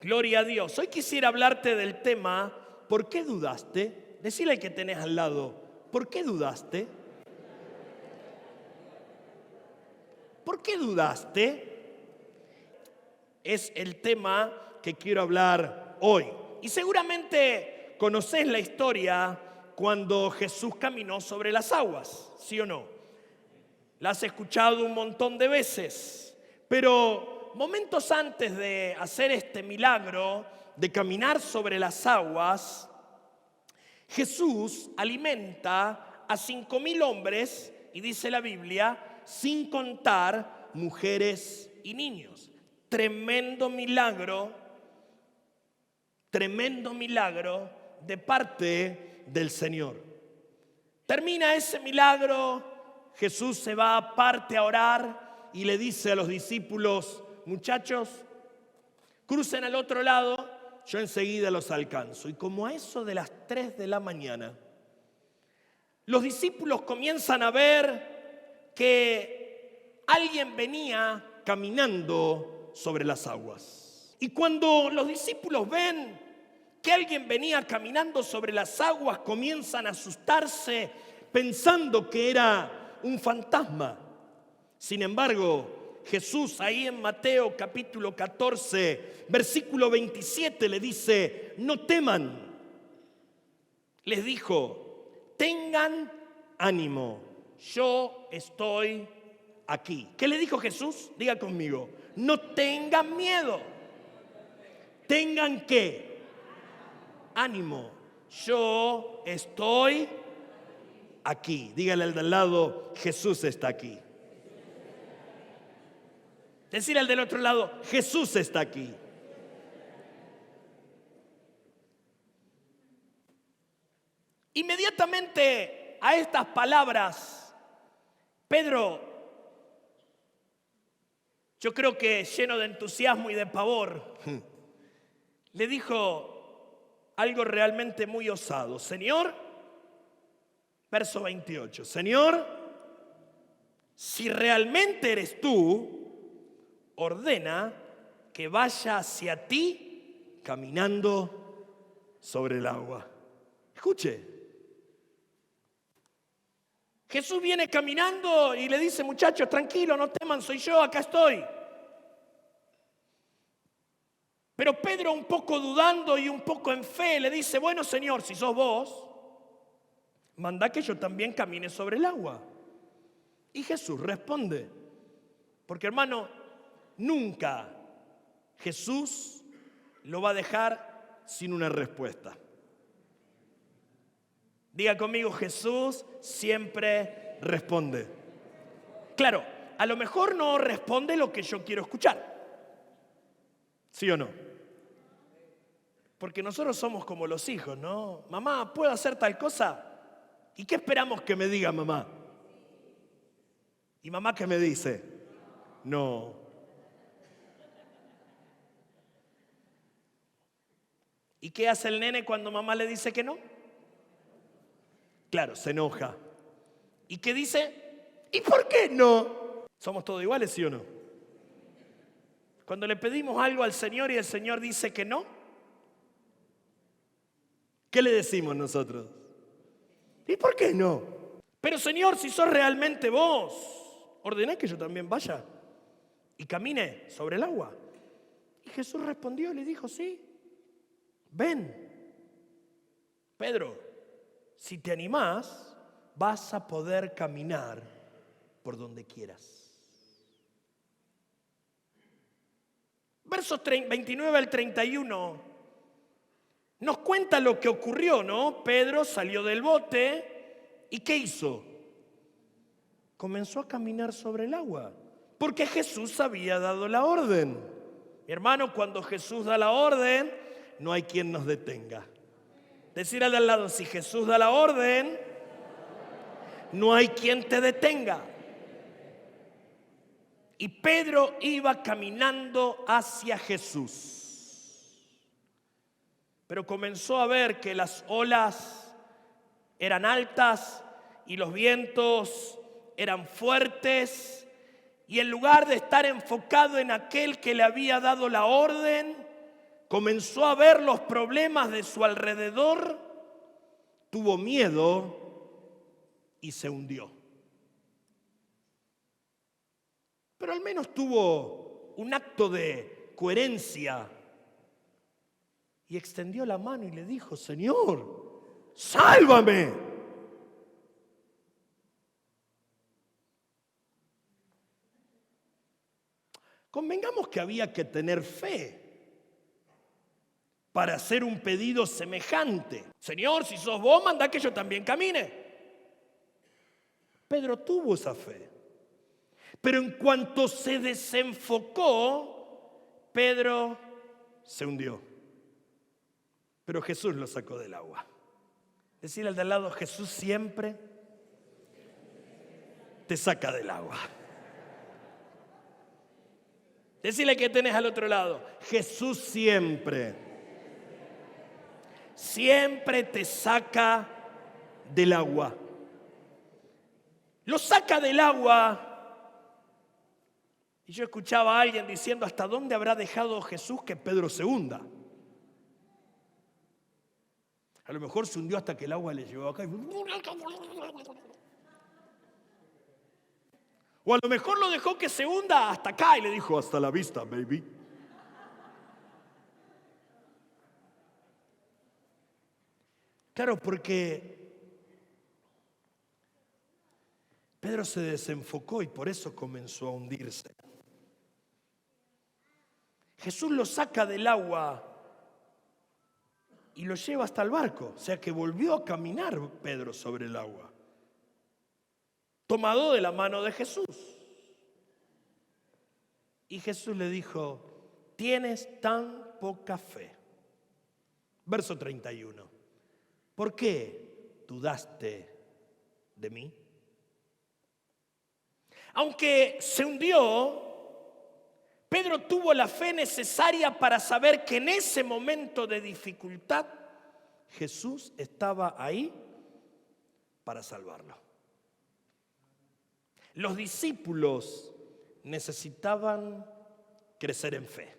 Gloria a Dios. Hoy quisiera hablarte del tema, ¿por qué dudaste? Decile al que tenés al lado, ¿por qué dudaste? ¿Por qué dudaste? Es el tema que quiero hablar hoy. Y seguramente conocés la historia cuando Jesús caminó sobre las aguas, ¿sí o no? La has escuchado un montón de veces, pero momentos antes de hacer este milagro, de caminar sobre las aguas, Jesús alimenta a 5.000 hombres, y dice la Biblia, sin contar mujeres y niños. Tremendo milagro de parte del Señor. Termina ese milagro, Jesús se va aparte a orar y le dice a los discípulos, muchachos, crucen al otro lado, yo enseguida los alcanzo. Y como a eso de las 3 de la mañana, los discípulos comienzan a ver que alguien venía caminando sobre las aguas. Y cuando los discípulos ven que alguien venía caminando sobre las aguas, comienzan a asustarse pensando que era un fantasma. Sin embargo, Jesús ahí en Mateo capítulo 14, versículo 27 le dice, no teman. Les dijo, tengan ánimo, yo estoy aquí. ¿Qué le dijo Jesús? Diga conmigo, no tengan miedo. ¿Tengan qué? Ánimo, yo estoy aquí. Dígale al de al lado, Jesús está aquí. Decirle al del otro lado, Jesús está aquí. Inmediatamente a estas palabras, Pedro, yo creo que lleno de entusiasmo y de pavor, le dijo algo realmente muy osado. Señor, verso 28, Señor, si realmente eres tú, ordena que vaya hacia ti caminando sobre el agua. Escuche. Jesús viene caminando y le dice, muchachos, tranquilo, no teman, soy yo, acá estoy. Pero Pedro, un poco dudando y un poco en fe, le dice, bueno, Señor, si sos vos, manda que yo también camine sobre el agua. Y Jesús responde, porque hermano, nunca Jesús lo va a dejar sin una respuesta. Diga conmigo, Jesús siempre responde. Claro, a lo mejor no responde lo que yo quiero escuchar. ¿Sí o no? Porque nosotros somos como los hijos, ¿no? Mamá, ¿puedo hacer tal cosa? ¿Y qué esperamos que me diga mamá? ¿Y mamá qué me dice? No. ¿Y qué hace el nene cuando mamá le dice que no? Claro, se enoja. ¿Y qué dice? ¿Y por qué no? ¿Somos todos iguales, sí o no? Cuando le pedimos algo al Señor y el Señor dice que no, ¿qué le decimos nosotros? ¿Y por qué no? Pero Señor, si sos realmente vos, ordená que yo también vaya y camine sobre el agua. Y Jesús respondió y le dijo, sí, ven. Pedro, si te animás, vas a poder caminar por donde quieras. Versos 29 al 31 nos cuenta lo que ocurrió, ¿no? Pedro salió del bote y ¿qué hizo? Comenzó a caminar sobre el agua, porque Jesús había dado la orden. Mi hermano, cuando Jesús da la orden, no hay quien nos detenga. Decir al de al lado, si Jesús da la orden, no hay quien te detenga. Y Pedro iba caminando hacia Jesús. Pero comenzó a ver que las olas eran altas y los vientos eran fuertes. Y en lugar de estar enfocado en aquel que le había dado la orden, comenzó a ver los problemas de su alrededor, tuvo miedo y se hundió. Pero al menos tuvo un acto de coherencia y extendió la mano y le dijo: Señor, sálvame. Convengamos que había que tener fe para hacer un pedido semejante. Señor, si sos vos, mandá que yo también camine. Pedro tuvo esa fe. Pero en cuanto se desenfocó, Pedro se hundió. Pero Jesús lo sacó del agua. Decirle al de al lado: Jesús siempre te saca del agua. Decirle que tenés al otro lado: Jesús siempre te saca del agua. Lo saca del agua. Y yo escuchaba a alguien diciendo: ¿hasta dónde habrá dejado Jesús que Pedro se hunda? A lo mejor se hundió hasta que el agua le llegó acá. O a lo mejor lo dejó que se hunda hasta acá y le dijo: hasta la vista, baby. Claro, porque Pedro se desenfocó y por eso comenzó a hundirse. Jesús lo saca del agua y lo lleva hasta el barco. O sea que volvió a caminar Pedro sobre el agua, tomado de la mano de Jesús. Y Jesús le dijo: tienes tan poca fe. Verso 31. ¿Por qué dudaste de mí? Aunque se hundió, Pedro tuvo la fe necesaria para saber que en ese momento de dificultad Jesús estaba ahí para salvarlo. Los discípulos necesitaban crecer en fe.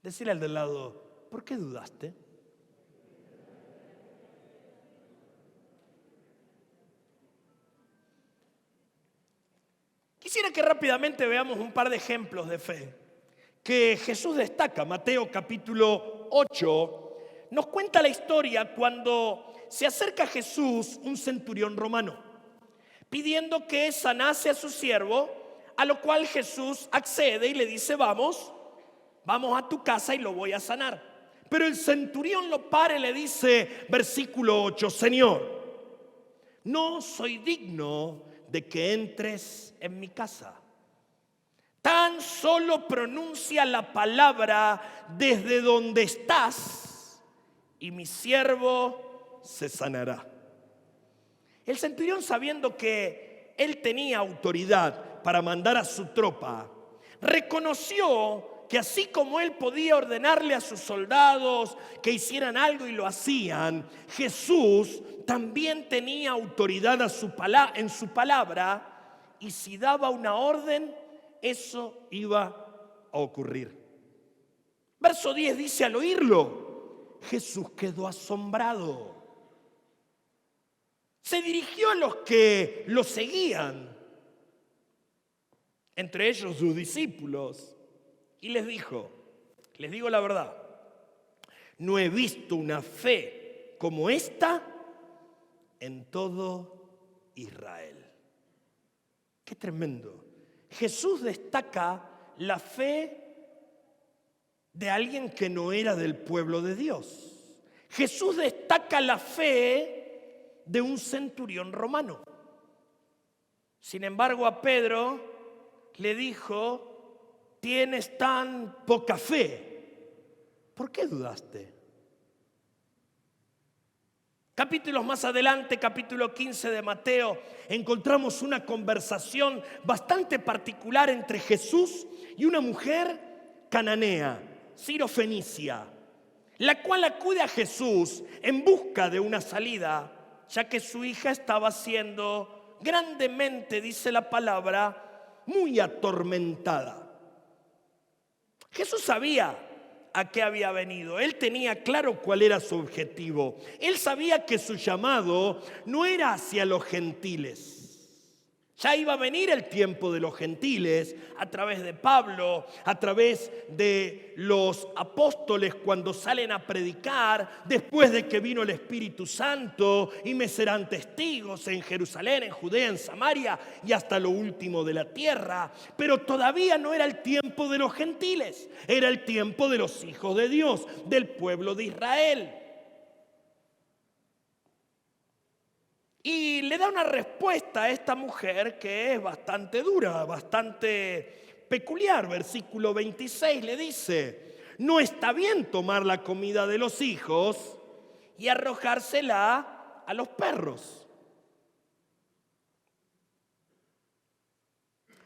Decirle al del lado: ¿por qué dudaste? Quisiera que rápidamente veamos un par de ejemplos de fe que Jesús destaca. Mateo capítulo 8 nos cuenta la historia cuando se acerca a Jesús un centurión romano pidiendo que sanase a su siervo, a lo cual Jesús accede y le dice: vamos a tu casa y lo voy a sanar. Pero el centurión lo para y le dice, versículo 8: Señor, no soy digno de que entres en mi casa. Tan solo pronuncia la palabra desde donde estás y mi siervo se sanará. El centurión, sabiendo que él tenía autoridad para mandar a su tropa, reconoció que así como él podía ordenarle a sus soldados que hicieran algo y lo hacían, Jesús también tenía autoridad en su palabra, y si daba una orden, eso iba a ocurrir. Verso 10 dice: al oírlo, Jesús quedó asombrado. Se dirigió a los que lo seguían, entre ellos sus discípulos, y les dijo: les digo la verdad, no he visto una fe como esta en todo Israel. Qué tremendo. Jesús destaca la fe de alguien que no era del pueblo de Dios. Jesús destaca la fe de un centurión romano. Sin embargo, a Pedro le dijo: tienes tan poca fe, ¿por qué dudaste? Capítulos más adelante, capítulo 15 de Mateo, encontramos una conversación bastante particular entre Jesús y una mujer cananea, sirofenicia, la cual acude a Jesús en busca de una salida, ya que su hija estaba siendo grandemente, dice la palabra, muy atormentada. Jesús sabía a qué había venido. Él tenía claro cuál era su objetivo. Él sabía que su llamado no era hacia los gentiles. Ya iba a venir el tiempo de los gentiles a través de Pablo, a través de los apóstoles cuando salen a predicar, después de que vino el Espíritu Santo y me serán testigos en Jerusalén, en Judea, en Samaria y hasta lo último de la tierra. Pero todavía no era el tiempo de los gentiles, era el tiempo de los hijos de Dios, del pueblo de Israel. Y le da una respuesta a esta mujer que es bastante dura, bastante peculiar. Versículo 26 le dice: no está bien tomar la comida de los hijos y arrojársela a los perros.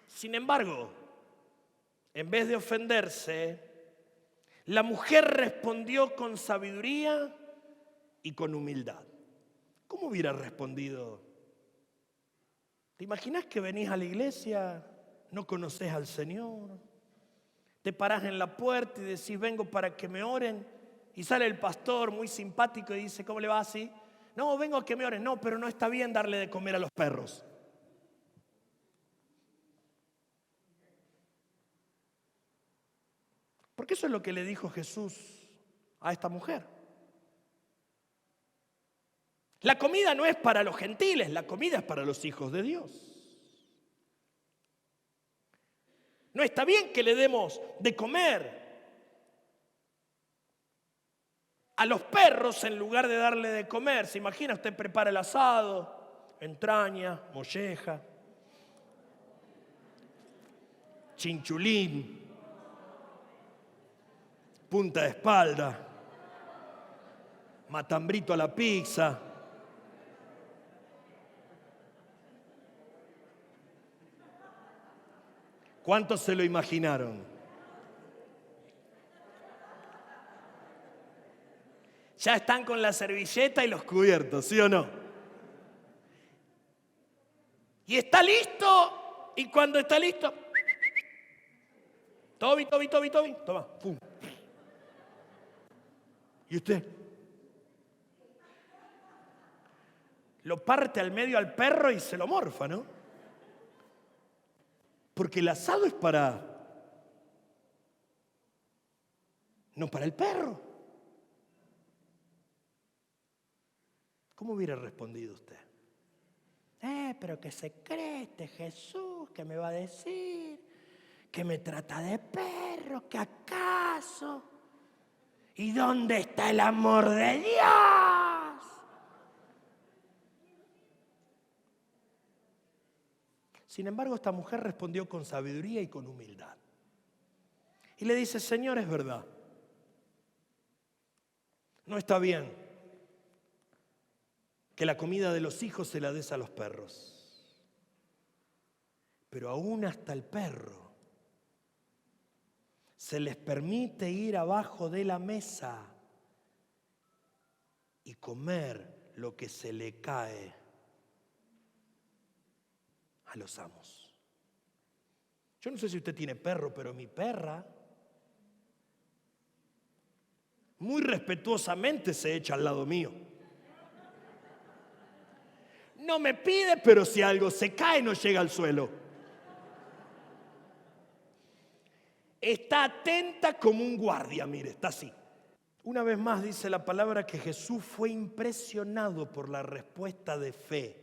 Sin embargo, en vez de ofenderse, la mujer respondió con sabiduría y con humildad. ¿Cómo hubiera respondido? ¿Te imaginas que venís a la iglesia, no conoces al Señor, te parás en la puerta y decís: vengo para que me oren? Y sale el pastor muy simpático y dice: ¿cómo le va así? No, vengo a que me oren. No, pero no está bien darle de comer a los perros. Porque eso es lo que le dijo Jesús a esta mujer. La comida no es para los gentiles, la comida es para los hijos de Dios. No está bien que le demos de comer a los perros en lugar de darle de comer. ¿Se imagina? Usted prepara el asado, entraña, molleja, chinchulín, punta de espalda, matambrito a la pizza. ¿Cuántos se lo imaginaron? Ya están con la servilleta y los cubiertos, ¿sí o no? Y está listo, y cuando está listo, Toby, toma, pum. ¿Y usted? Lo parte al medio al perro y se lo morfa, ¿no? Porque el asado es no para el perro. ¿Cómo hubiera respondido usted? Pero que se cree este Jesús, que me va a decir, que me trata de perro, que acaso. ¿Y dónde está el amor de Dios? Sin embargo, esta mujer respondió con sabiduría y con humildad. Y le dice: Señor, es verdad. No está bien que la comida de los hijos se la des a los perros. Pero aún hasta el perro se les permite ir abajo de la mesa y comer lo que se le cae a los amos. Yo no sé si usted tiene perro, pero mi perra muy respetuosamente se echa al lado mío. No me pide, pero si algo se cae no llega al suelo. Está atenta como un guardia, mire, está así. Una vez más dice la palabra que Jesús fue impresionado por la respuesta de fe.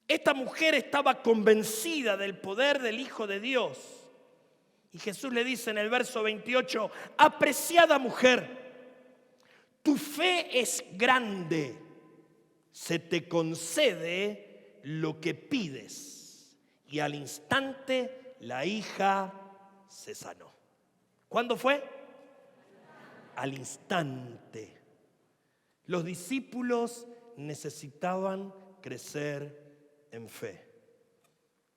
Esta mujer estaba convencida del poder del Hijo de Dios. Y Jesús le dice en el verso 28: apreciada mujer, tu fe es grande, se te concede lo que pides. Y al instante la hija se sanó. ¿Cuándo fue? Al instante. Los discípulos necesitaban crecer en fe.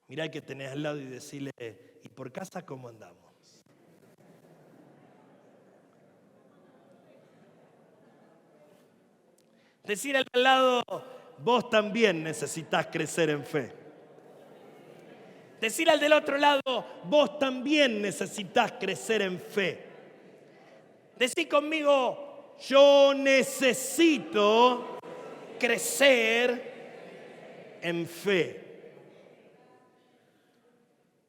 Mirá al que tenés al lado y decirle: ¿y por casa cómo andamos? Decir al lado: vos también necesitas crecer en fe. Decir al del otro lado, vos también necesitas crecer en fe. Decí conmigo, yo necesito crecer en fe.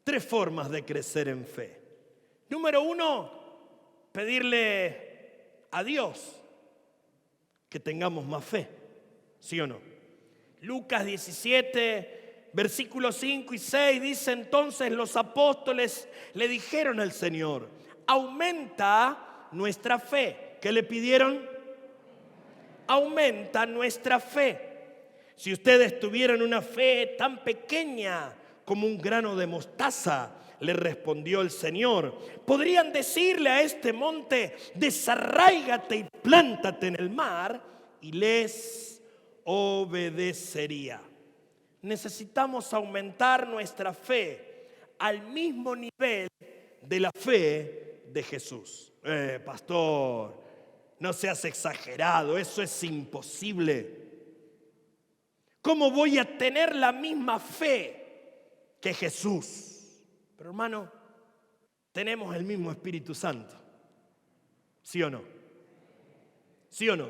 3 formas de crecer en fe. Número 1, pedirle a Dios que tengamos más fe. ¿Sí o no? Lucas 17, versículos 5 y 6 dice: entonces los apóstoles le dijeron al Señor, aumenta nuestra fe. ¿Qué le pidieron? Aumenta nuestra fe. Si ustedes tuvieran una fe tan pequeña como un grano de mostaza, le respondió el Señor, podrían decirle a este monte, desarráigate y plántate en el mar, y les obedecería. Necesitamos aumentar nuestra fe al mismo nivel de la fe de Jesús. Pastor, no seas exagerado, eso es imposible. ¿Cómo voy a tener la misma fe que Jesús? Pero hermano, tenemos el mismo Espíritu Santo. ¿Sí o no? ¿Sí o no?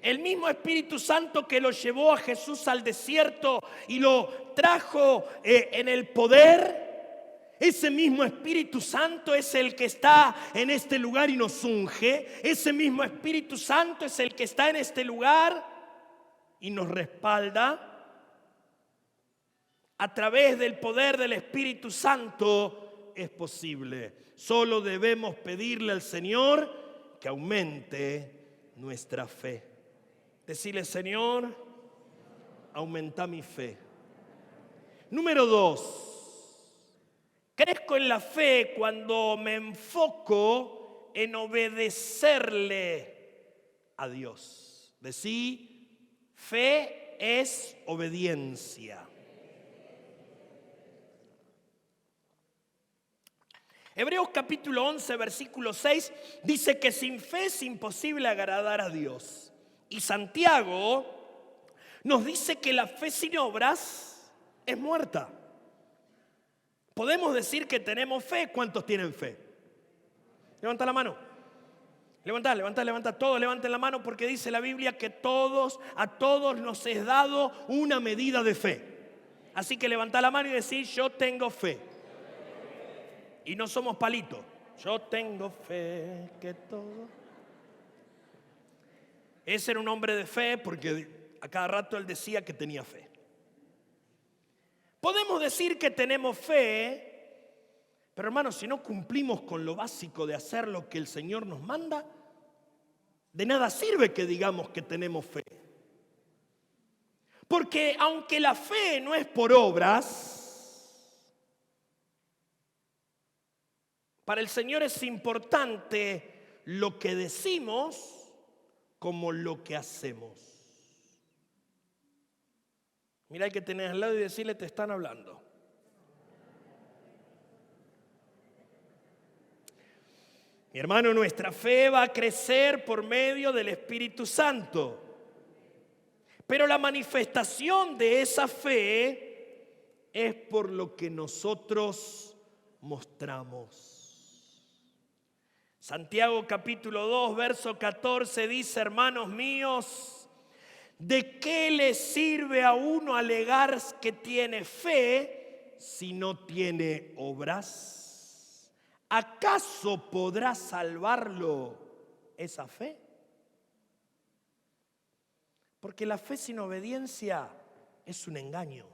El mismo Espíritu Santo que lo llevó a Jesús al desierto y lo trajo en el poder. Ese mismo Espíritu Santo es el que está en este lugar y nos unge. Ese mismo Espíritu Santo es el que está en este lugar y nos respalda. A través del poder del Espíritu Santo es posible. Solo debemos pedirle al Señor que aumente nuestra fe. Decirle, Señor, aumenta mi fe. Número 2. Crezco en la fe cuando me enfoco en obedecerle a Dios. Decí, fe es obediencia. Hebreos capítulo 11, versículo 6 dice que sin fe es imposible agradar a Dios. Y Santiago nos dice que la fe sin obras es muerta. Podemos decir que tenemos fe. ¿Cuántos tienen fe? Levanta la mano. Levanta. Todos levanten la mano porque dice la Biblia que a todos nos es dado una medida de fe. Así que levanta la mano y decir, yo tengo fe. Y no somos palitos. Yo tengo fe que todo. Ese era un hombre de fe porque a cada rato él decía que tenía fe. Podemos decir que tenemos fe, pero hermanos, si no cumplimos con lo básico de hacer lo que el Señor nos manda, de nada sirve que digamos que tenemos fe. Porque aunque la fe no es por obras, para el Señor es importante lo que decimos como lo que hacemos. Mira al que tenés al lado y decirle, te están hablando. Mi hermano, nuestra fe va a crecer por medio del Espíritu Santo. Pero la manifestación de esa fe es por lo que nosotros mostramos. Santiago capítulo 2, verso 14 dice, hermanos míos, ¿de qué le sirve a uno alegar que tiene fe si no tiene obras? ¿Acaso podrá salvarlo esa fe? Porque la fe sin obediencia es un engaño.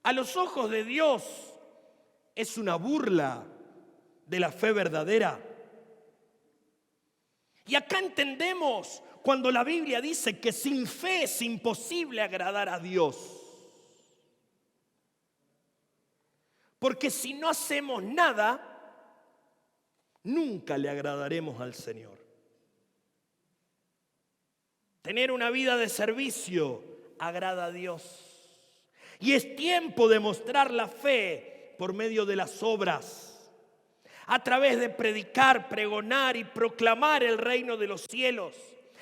A los ojos de Dios es una burla de la fe verdadera. Y acá entendemos cuando la Biblia dice que sin fe es imposible agradar a Dios. Porque si no hacemos nada, nunca le agradaremos al Señor. Tener una vida de servicio agrada a Dios. Y es tiempo de mostrar la fe por medio de las obras. A través de predicar, pregonar y proclamar el reino de los cielos.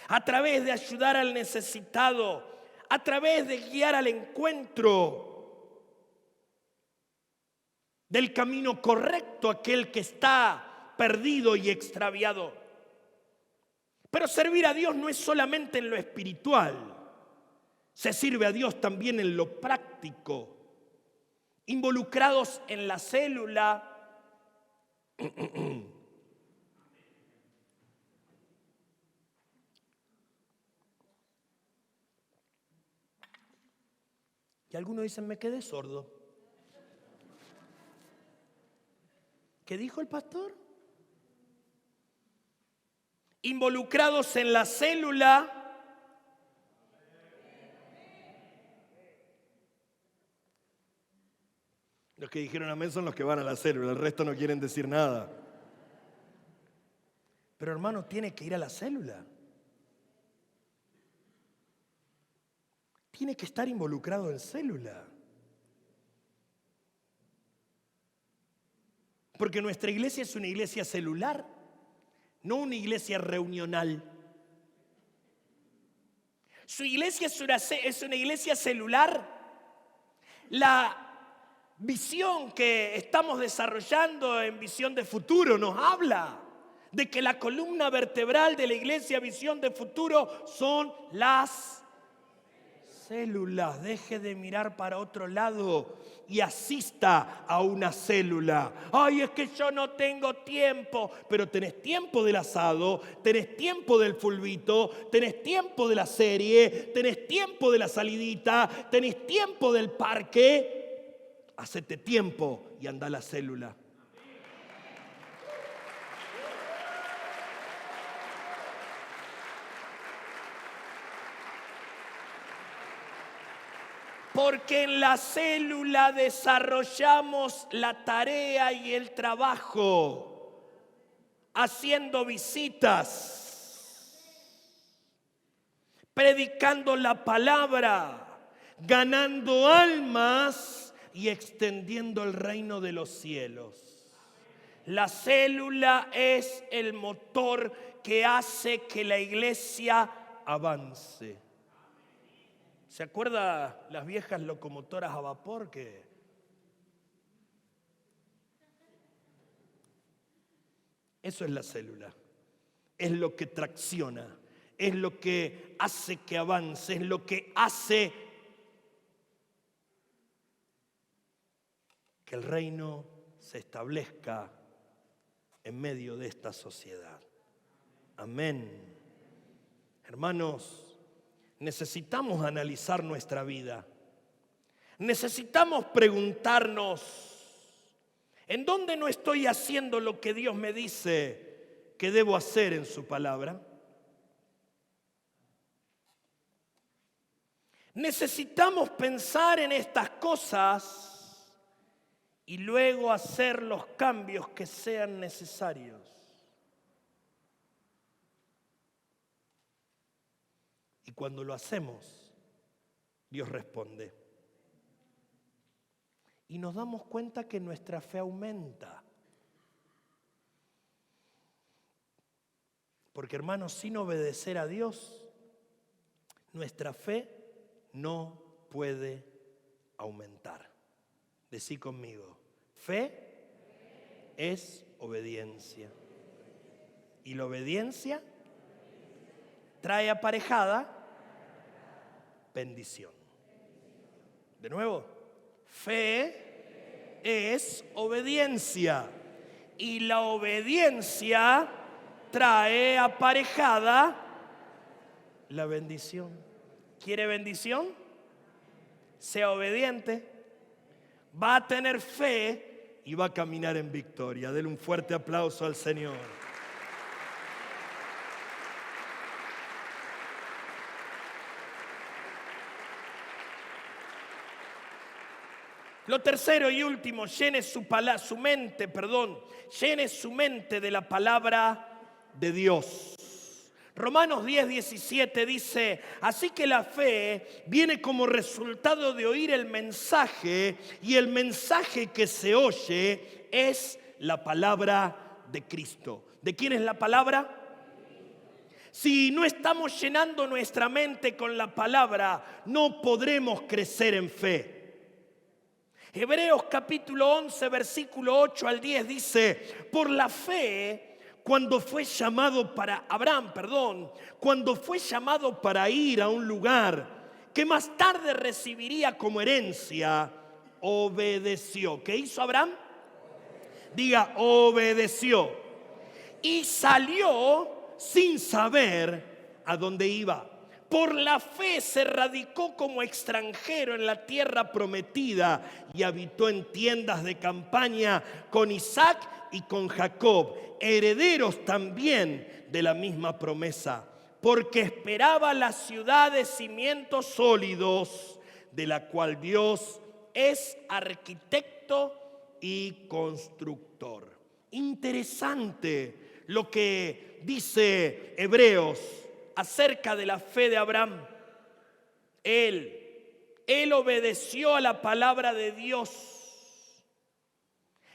A través de ayudar al necesitado. A través de guiar al encuentro del camino correcto aquel que está perdido y extraviado. Pero servir a Dios no es solamente en lo espiritual, se sirve a Dios también en lo práctico. Involucrados en la célula, y algunos dicen, me quedé sordo. ¿Qué dijo el pastor? Involucrados en la célula, los que dijeron amén son los que van a la célula, el resto no quieren decir nada. Pero hermano, tiene que ir a la célula. Tiene que estar involucrado en célula. Porque nuestra iglesia es una iglesia celular, no una iglesia reunional. Su iglesia es una iglesia celular. La visión que estamos desarrollando en Visión de Futuro nos habla de que la columna vertebral de la iglesia Visión de Futuro son las células. Deje de mirar para otro lado y asista a una célula. Ay, es que yo no tengo tiempo. Pero tenés tiempo del asado, tenés tiempo del fulbito, tenés tiempo de la serie, tenés tiempo de la salidita, tenés tiempo del parque. Hacete tiempo y anda a la célula. Porque en la célula desarrollamos la tarea y el trabajo, haciendo visitas, predicando la palabra, ganando almas y extendiendo el reino de los cielos. La célula es el motor que hace que la iglesia avance. ¿Se acuerda las viejas locomotoras a vapor que eso es la célula? Es lo que tracciona, es lo que hace que avance, es lo que hace que el reino se establezca en medio de esta sociedad. Amén. Hermanos, necesitamos analizar nuestra vida. Necesitamos preguntarnos, ¿en dónde no estoy haciendo lo que Dios me dice que debo hacer en su palabra? Necesitamos pensar en estas cosas y luego hacer los cambios que sean necesarios. Y cuando lo hacemos, Dios responde. Y nos damos cuenta que nuestra fe aumenta. Porque hermanos, sin obedecer a Dios, nuestra fe no puede aumentar. Decí conmigo, fe es obediencia. Y la obediencia trae aparejada bendición. De nuevo, fe es obediencia. Y la obediencia trae aparejada la bendición. ¿Quiere bendición? Sea obediente. Va a tener fe y va a caminar en victoria. Denle un fuerte aplauso al Señor. Lo tercero y último, llene su mente de la palabra de Dios. Romanos 10:17 dice, así que la fe viene como resultado de oír el mensaje, y el mensaje que se oye es la palabra de Cristo. ¿De quién es la palabra? Si no estamos llenando nuestra mente con la palabra, no podremos crecer en fe. Hebreos capítulo 11, versículo 8 al 10 dice: por la fe, cuando fue llamado para cuando fue llamado para ir a un lugar que más tarde recibiría como herencia, obedeció. ¿Qué hizo Abraham? Diga, obedeció. Y salió sin saber a dónde iba. Por la fe se radicó como extranjero en la tierra prometida y habitó en tiendas de campaña con Isaac y con Jacob, herederos también de la misma promesa, porque esperaba la ciudad de cimientos sólidos, de la cual Dios es arquitecto y constructor. Interesante lo que dice Hebreos acerca de la fe de Abraham. Él obedeció a la palabra de Dios.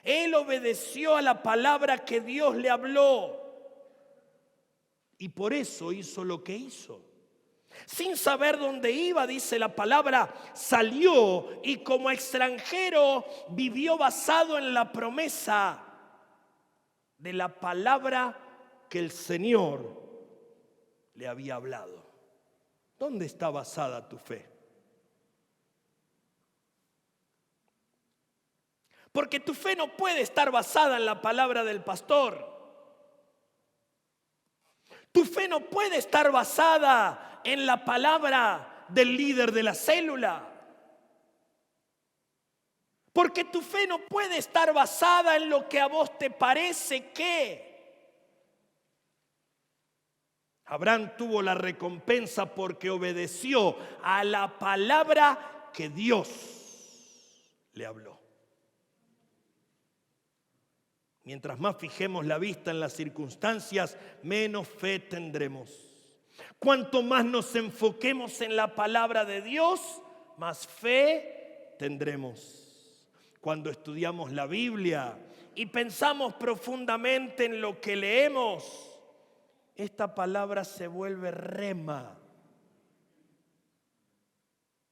Él obedeció a la palabra que Dios le habló. Y por eso hizo lo que hizo. Sin saber dónde iba, dice la palabra, salió y como extranjero vivió basado en la promesa de la palabra que el Señor le había hablado. ¿Dónde está basada tu fe? Porque tu fe no puede estar basada en la palabra del pastor. Tu fe no puede estar basada en la palabra del líder de la célula. Porque tu fe no puede estar basada en lo que a vos te parece que. Abraham tuvo la recompensa porque obedeció a la palabra que Dios le habló. Mientras más fijemos la vista en las circunstancias, menos fe tendremos. Cuanto más nos enfoquemos en la palabra de Dios, más fe tendremos. Cuando estudiamos la Biblia y pensamos profundamente en lo que leemos, esta palabra se vuelve rema.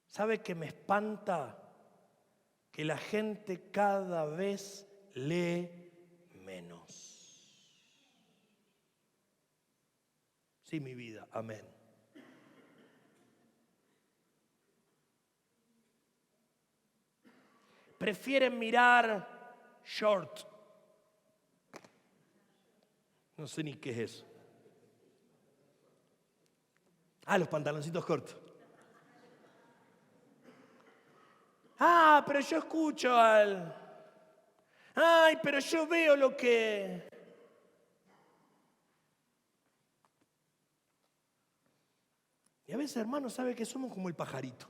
¿Sabe qué me espanta? Que la gente cada vez lee menos. Sí, mi vida, amén. Prefieren mirar short. No sé ni qué es eso. Los pantaloncitos cortos. Pero yo escucho pero yo veo lo que. Y a veces, hermano, ¿sabe que somos como el pajarito?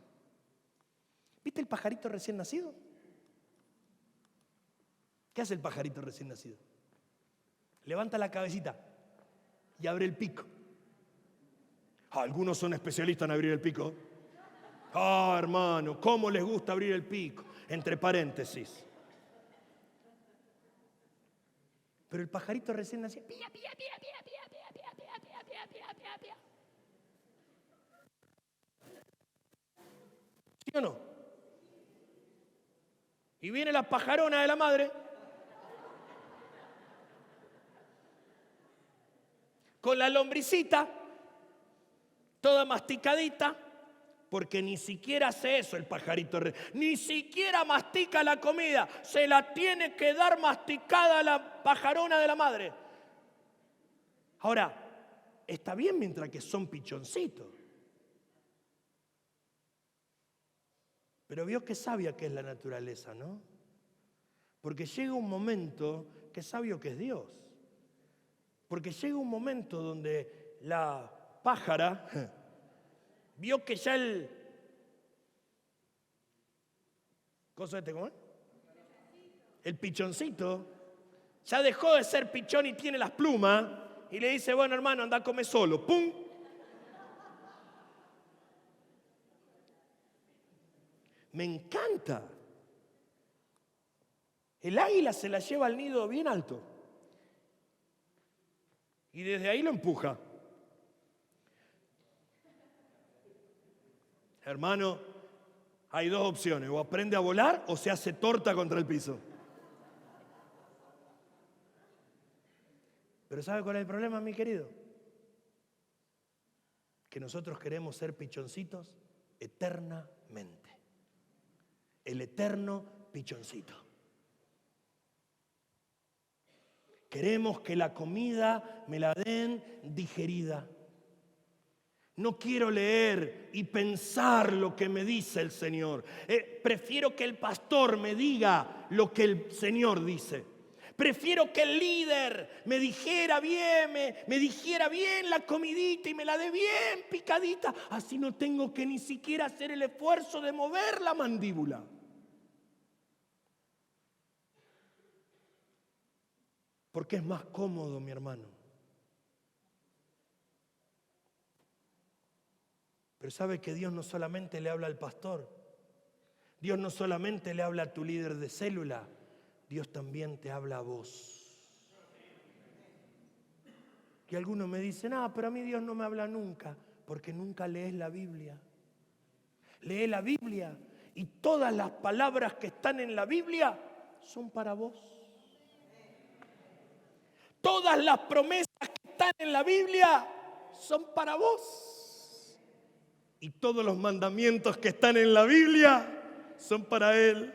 ¿Viste el pajarito recién nacido? ¿Qué hace el pajarito recién nacido? Levanta la cabecita y abre el pico. Algunos son especialistas en abrir el pico. Hermano, ¿cómo les gusta abrir el pico? Entre paréntesis. Pero el pajarito recién nacido. Pía, pía, pía, pía, pía, pía, pía, pía, pía, pía, pía, pía, pía. ¿Sí o no? Y viene la pajarona de la madre con la lombricita toda masticadita, porque ni siquiera hace eso el pajarito, ni siquiera mastica la comida, se la tiene que dar masticada a la pajarona de la madre. Ahora, está bien mientras que son pichoncitos, pero vio qué sabia que es la naturaleza, ¿no? Porque llega un momento que sabio que es Dios, porque llega un momento donde la pájara vio que ya ¿cómo es? El pichoncito ya dejó de ser pichón y tiene las plumas y le dice, bueno, hermano, anda a comer solo. ¡Pum! Me encanta. El águila se la lleva al nido bien alto y desde ahí lo empuja. Hermano, Hay dos opciones, o aprende a volar o se hace torta contra el piso. Pero ¿sabe cuál es el problema, mi querido? Que nosotros queremos ser pichoncitos eternamente. El eterno pichoncito. Queremos que la comida me la den digerida. No quiero leer y pensar lo que me dice el Señor. Prefiero que el pastor me diga lo que el Señor dice. Prefiero que el líder me dijera bien, me dijera bien la comidita y me la dé bien picadita. Así no tengo que ni siquiera hacer el esfuerzo de mover la mandíbula. Porque es más cómodo, mi hermano. Pero sabe que Dios no solamente le habla al pastor. Dios no solamente le habla a tu líder de célula. Dios también te habla a vos. Que algunos me dicen, pero a mí Dios no me habla nunca, porque nunca lees la Biblia. Lee la Biblia y todas las palabras que están en la Biblia son para vos. Todas las promesas que están en la Biblia son para vos. Y todos los mandamientos que están en la Biblia son para Él.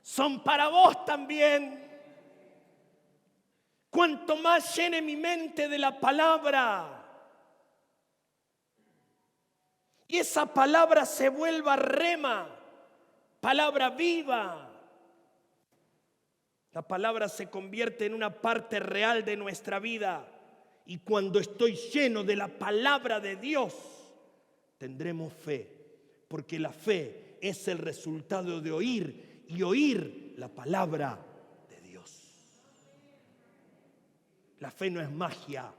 Son para vos también. Cuanto más llene mi mente de la palabra y esa palabra se vuelva rema, palabra viva, la palabra se convierte en una parte real de nuestra vida. Y cuando estoy lleno de la palabra de Dios, tendremos fe, porque la fe es el resultado de oír y oír la palabra de Dios. La fe no es magia.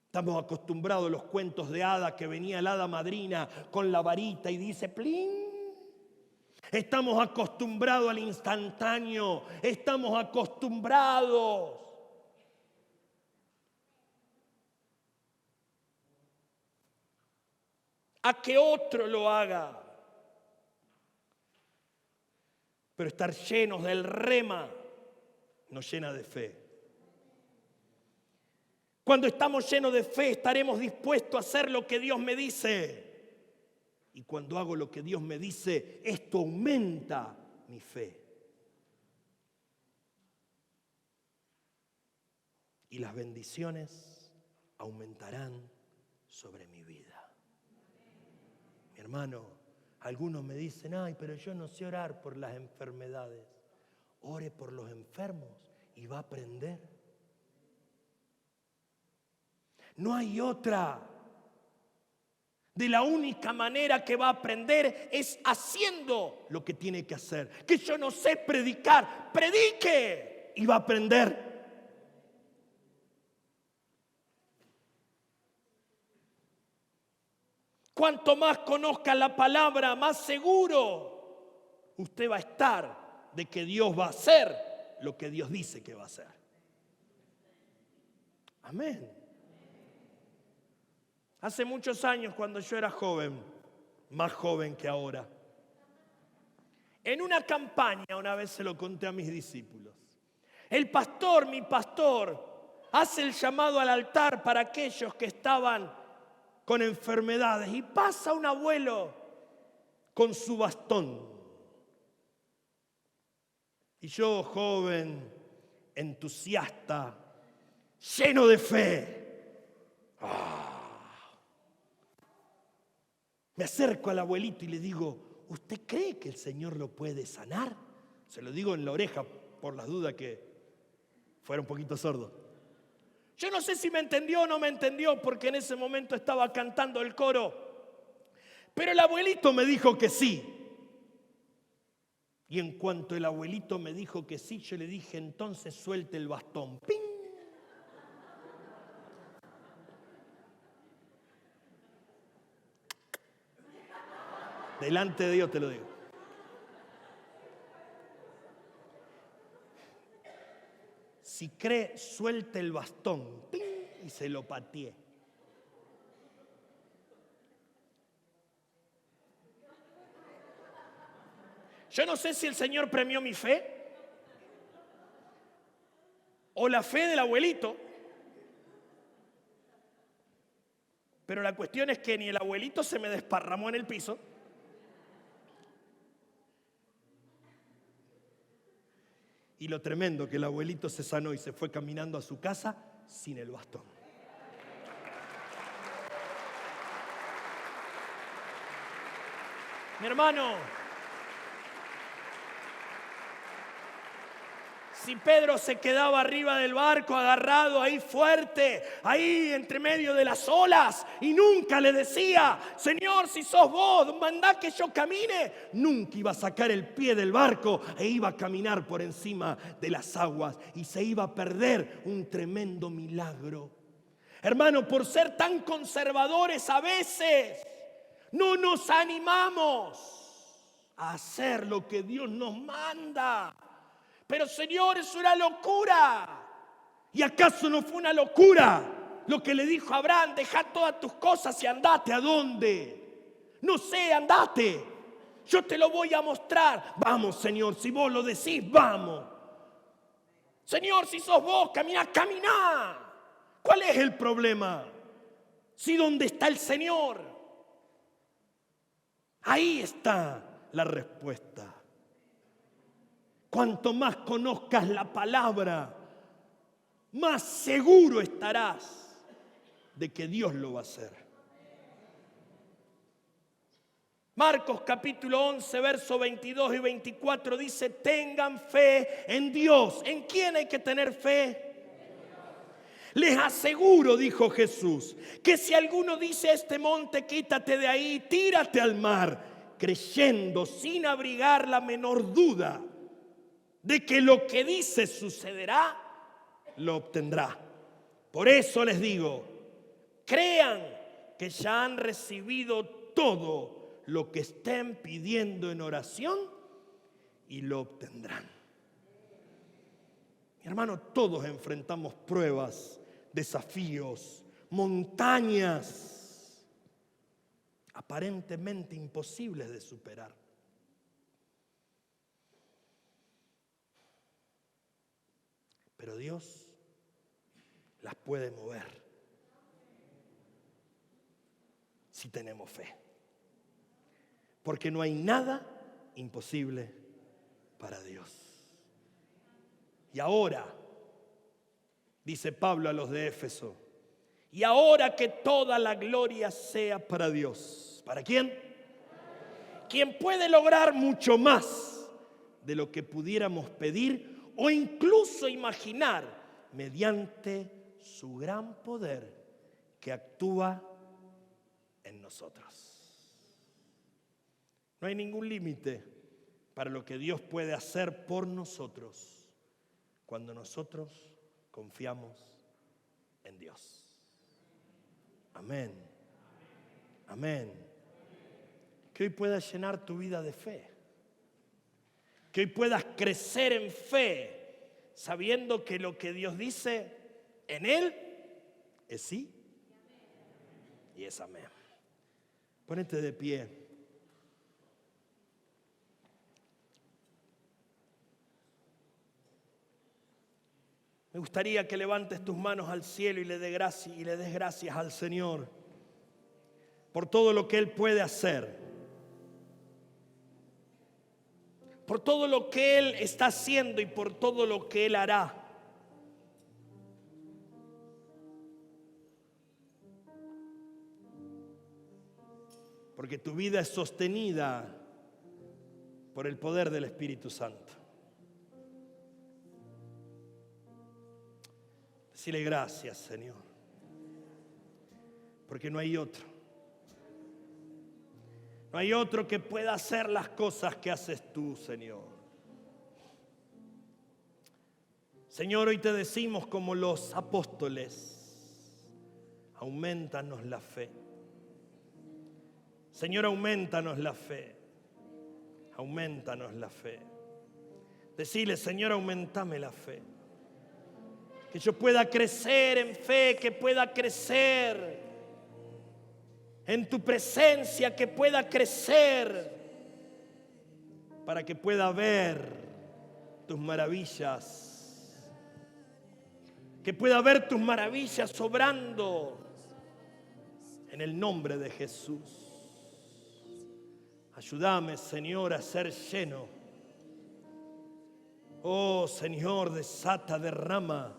Estamos acostumbrados a los cuentos de hadas que venía la hada madrina con la varita y dice ¡plin! Estamos acostumbrados al instantáneo. Estamos acostumbrados a que otro lo haga. Pero estar llenos del rema nos llena de fe. Cuando estamos llenos de fe, estaremos dispuestos a hacer lo que Dios me dice. Y cuando hago lo que Dios me dice, esto aumenta mi fe. Y las bendiciones aumentarán sobre mi vida. Mi hermano, algunos me dicen, pero yo no sé orar por las enfermedades. Ore por los enfermos y va a aprender. No hay otra. De la única manera que va a aprender es haciendo lo que tiene que hacer. Que yo no sé predicar, predique y va a aprender. Cuanto más conozca la palabra, más seguro usted va a estar de que Dios va a hacer lo que Dios dice que va a hacer. Amén. Hace muchos años, cuando yo era joven, más joven que ahora, en una campaña, una vez se lo conté a mis discípulos, mi pastor, hace el llamado al altar para aquellos que estaban con enfermedades y pasa un abuelo con su bastón. Y yo, joven, entusiasta, lleno de fe, me acerco al abuelito y le digo, ¿usted cree que el Señor lo puede sanar? Se lo digo en la oreja por las dudas que fuera un poquito sordo. Yo no sé si me entendió o no me entendió porque en ese momento estaba cantando el coro. Pero el abuelito me dijo que sí. Y en cuanto el abuelito me dijo que sí, yo le dije, entonces suelte el bastón. ¡Ping! Delante de Dios te lo digo. Si cree, suelte el bastón. ¡Ping! Y se lo pateé. Yo no sé si el Señor premió mi fe o la fe del abuelito, pero la cuestión es que ni el abuelito se me desparramó en el piso, y lo tremendo que el abuelito se sanó y se fue caminando a su casa sin el bastón. Mi hermano, si Pedro se quedaba arriba del barco agarrado ahí fuerte, ahí entre medio de las olas, y nunca le decía: Señor, si sos vos, mandá que yo camine, nunca iba a sacar el pie del barco e iba a caminar por encima de las aguas y se iba a perder un tremendo milagro. Hermano, por ser tan conservadores a veces no nos animamos a hacer lo que Dios nos manda. Pero Señor, eso era locura. ¿Y acaso no fue una locura lo que le dijo a Abraham? Dejá todas tus cosas y andate. ¿A dónde? No sé, andate. Yo te lo voy a mostrar. Vamos, Señor, si vos lo decís, vamos. Señor, si sos vos, caminá, caminá. ¿Cuál es el problema? Si ¿dónde está el Señor? Ahí está la respuesta. Cuanto más conozcas la palabra, más seguro estarás de que Dios lo va a hacer. Marcos capítulo 11, versos 22 y 24 dice: tengan fe en Dios. ¿En quién hay que tener fe? Les aseguro, dijo Jesús, que si alguno dice a este monte: quítate de ahí, tírate al mar, creyendo sin abrigar la menor duda de que lo que dice sucederá, lo obtendrá. Por eso les digo, crean que ya han recibido todo lo que estén pidiendo en oración y lo obtendrán. Mi hermano, todos enfrentamos pruebas, desafíos, montañas aparentemente imposibles de superar. Pero Dios las puede mover si tenemos fe. Porque no hay nada imposible para Dios. Y ahora, dice Pablo a los de Éfeso, y ahora que toda la gloria sea para Dios. ¿Para quién? Quien puede lograr mucho más de lo que pudiéramos pedir o incluso imaginar mediante su gran poder que actúa en nosotros. No hay ningún límite para lo que Dios puede hacer por nosotros cuando nosotros confiamos en Dios. Amén. Amén. Que hoy puedas llenar tu vida de fe. Que hoy puedas crecer en fe, sabiendo que lo que Dios dice en Él es sí y es amén. Ponete de pie. Me gustaría que levantes tus manos al cielo y le des gracias al Señor por todo lo que Él puede hacer. Por todo lo que Él está haciendo y por todo lo que Él hará. Porque tu vida es sostenida por el poder del Espíritu Santo. Decile gracias, Señor. Porque no hay otro. No hay otro que pueda hacer las cosas que haces tú, Señor. Señor, hoy te decimos como los apóstoles, aumentanos la fe. Señor, aumentanos la fe. Aumentanos la fe. Decile, Señor, aumentame la fe. Que yo pueda crecer en fe, que pueda crecer en tu presencia, que pueda crecer para que pueda ver tus maravillas, que pueda ver tus maravillas obrando en el nombre de Jesús. Ayúdame, Señor, a ser lleno. Oh, Señor, desata, derrama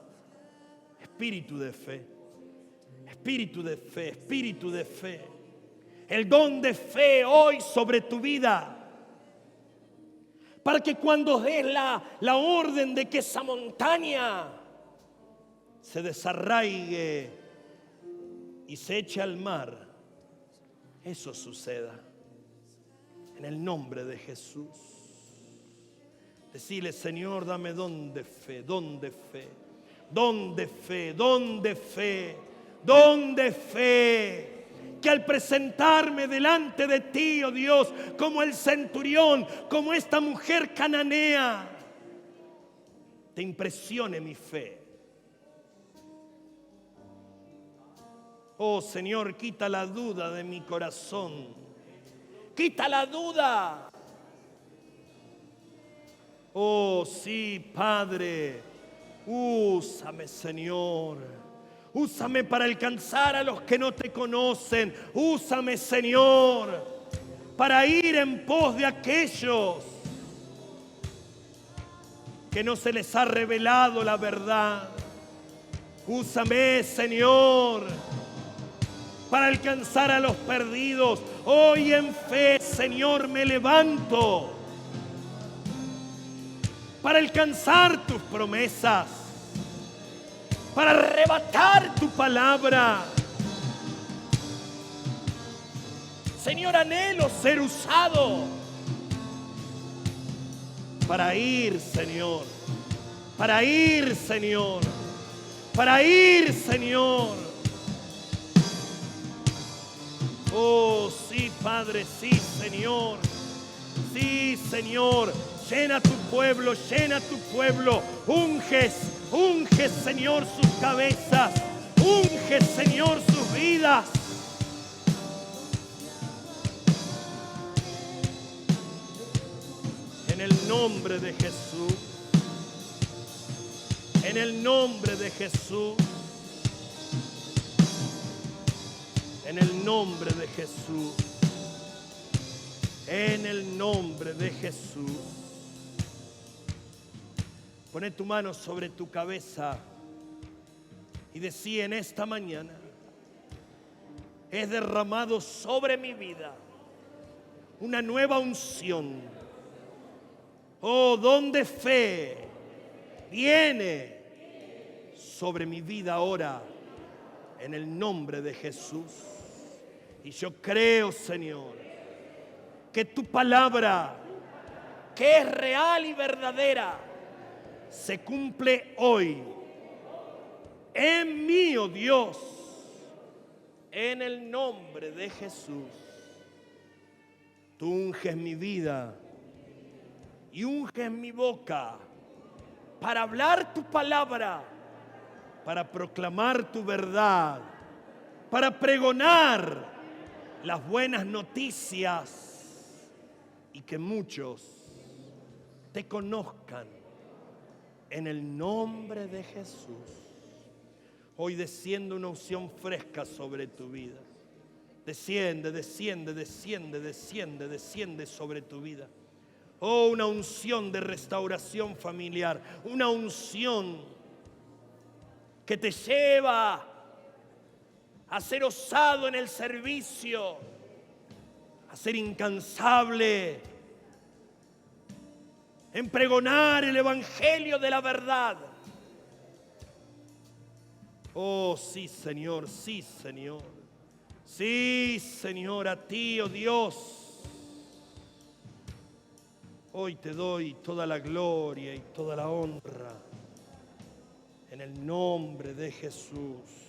espíritu de fe, espíritu de fe, espíritu de fe. El don de fe hoy sobre tu vida, para que cuando des la orden de que esa montaña se desarraigue y se eche al mar, eso suceda. En el nombre de Jesús. Decile, Señor, dame don de fe, don de fe, don de fe, don de fe, don de fe. Que al presentarme delante de ti, oh Dios, como el centurión, como esta mujer cananea, te impresione mi fe. Oh Señor, quita la duda de mi corazón. Quita la duda. Oh sí, Padre, úsame, Señor. Úsame para alcanzar a los que no te conocen. Úsame, Señor, para ir en pos de aquellos que no se les ha revelado la verdad. Úsame, Señor, para alcanzar a los perdidos. Hoy en fe, Señor, me levanto para alcanzar tus promesas, para arrebatar tu palabra. Señor, anhelo ser usado para ir, Señor, para ir, Señor, para ir, Señor. Oh, sí, Padre, sí, Señor. Sí, Señor. Llena tu pueblo, llena tu pueblo. Unges, unges, Señor, sus cabezas. Unges, Señor, sus vidas. En el nombre de Jesús. En el nombre de Jesús. En el nombre de Jesús. En el nombre de Jesús. Pone tu mano sobre tu cabeza y decí en esta mañana: es derramado sobre mi vida una nueva unción. Oh, don de fe viene sobre mi vida ahora en el nombre de Jesús. Y yo creo, Señor, que tu palabra, que es real y verdadera, se cumple hoy en mí, oh Dios, en el nombre de Jesús. Tú unges mi vida y unges mi boca para hablar tu palabra, para proclamar tu verdad, para pregonar las buenas noticias y que muchos te conozcan en el nombre de Jesús. Hoy desciende una unción fresca sobre tu vida. Desciende, desciende, desciende, desciende, desciende sobre tu vida. Oh, una unción de restauración familiar, una unción que te lleva a ser osado en el servicio, a ser incansable en pregonar el evangelio de la verdad. Oh, sí, Señor, sí, Señor. Sí, Señor, a ti, oh Dios. Hoy te doy toda la gloria y toda la honra en el nombre de Jesús.